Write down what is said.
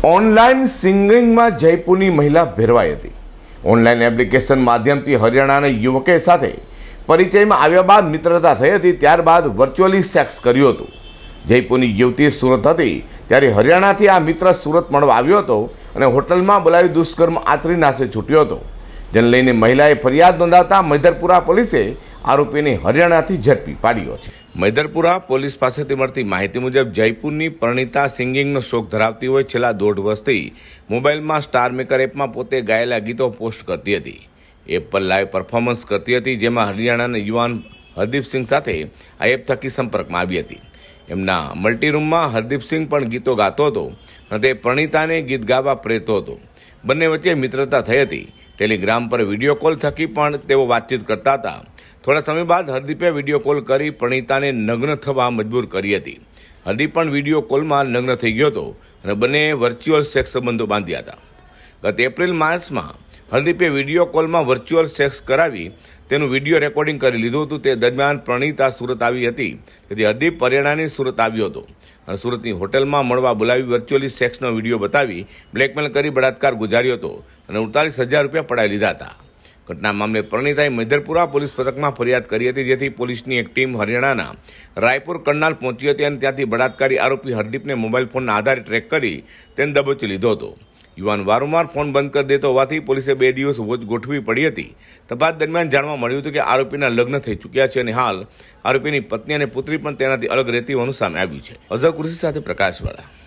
Online સિંગિંગમાં જયપુરની મહિલા ભેરવાઈ હતી। Online application માધ્યમથી હરિયાણાના યુવકે સાથે પરિચયમાં આવ્યા બાદ મિત્રતા થઈ હતી। ત્યારબાદ વર્ચ્યુઅલી સેક્સ કર્યું હતું। જયપુરની યુવતી સુરત હતી ત્યારે હરિયાણાથી આ મિત્ર સુરત મળવા આવ્યો હતો અને હોટલમાં બોલાવી દુષ્કર્મ આચરી નાસે છૂટ્યો હતો, જેને લઈને મહિલાએ ફરિયાદ નોંધાવતા મૈદરપુરા પોલીસે આરોપીને હરિયાણાથી ઝડપી પાડ્યો છે। મૈદરપુરા પોલીસ પાસેથી મળતી માહિતી મુજબ જયપુરની પરણિતા સિંગિંગનો શોખ ધરાવતી હોય। છેલ્લા 1.5 વર્ષથી મોબાઈલમાં સ્ટાર મેકર એપમાં પોતે ગાયેલા ગીતો પોસ્ટ કરતી હતી। એપ પર લાઈવ પરફોર્મન્સ કરતી હતી, જેમાં હરિયાણાના યુવાન હરદીપસિંહ સાથે આ એપ થકી સંપર્કમાં આવી હતી। એમના મલ્ટીરૂમમાં હરદીપસિંહ પણ ગીતો ગાતો હતો અને તે પરણિતાને ગીત ગાવા પ્રેરતો હતો। બંને વચ્ચે મિત્રતા થઈ હતી। ટેલિગ્રામ પર વિડીયો કોલ થકી પણ તેઓ વાતચીત કરતા હતા। થોડા સમય બાદ હરદીપે વિડીયો કોલ કરી પરણિતાને નગ્ન થવા મજબૂર કરી હતી। હરદીપ પણ વિડીયો કોલમાં નગ્ન થઈ ગયો હતો અને બંને વર્ચ્યુઅલ સેક્સ સંબંધો બાંધ્યા હતા। ગત એપ્રિલ માસમાં હરદીપે વિડીયો કોલમાં વર્ચ્યુઅલ સેક્સ કરાવી તેનું વિડીયો રેકોર્ડિંગ કરી લીધું હતું। તે દરમિયાન પરણિતા સુરત આવી હતી, તેથી હરદીપ હરિયાણાની સુરત આવ્યો હતો અને સુરતની હોટલમાં મળવા બોલાવી વર્ચ્યુઅલી સેક્સનો વિડીયો બતાવી બ્લેકમેલ કરી બળાત્કાર ગુજાર્યો હતો અને 48,000 રૂપિયા પડાવી લીધા હતા। ઘટના મામલે પરણિતાએ મૈદરપુરા પોલીસ મથકમાં ફરિયાદ કરી હતી, જેથી પોલીસની એક ટીમ હરિયાણાના રાયપુર કરનાલ પહોંચી હતી અને ત્યાંથી બળાત્કારી આરોપી હરદીપને મોબાઈલ ફોનના આધારે ટ્રેક કરી તેને દબોચી લીધો હતો। યુવાન વારંવાર ફોન બંધ કરી દેતો હોવાથી પોલીસે 2 દિવસ વોચ ગોઠવી પડી હતી। તપાસ દરમિયાન જાણવા મળ્યું હતું કે આરોપીના લગ્ન થઈ ચૂક્યા છે અને હાલ આરોપીની પત્ની અને પુત્રી પણ તેનાથી અલગ રહેતી હોવાનું સામે આવ્યું છે। અઝર કુરેશી સાથે પ્રકાશવાળા।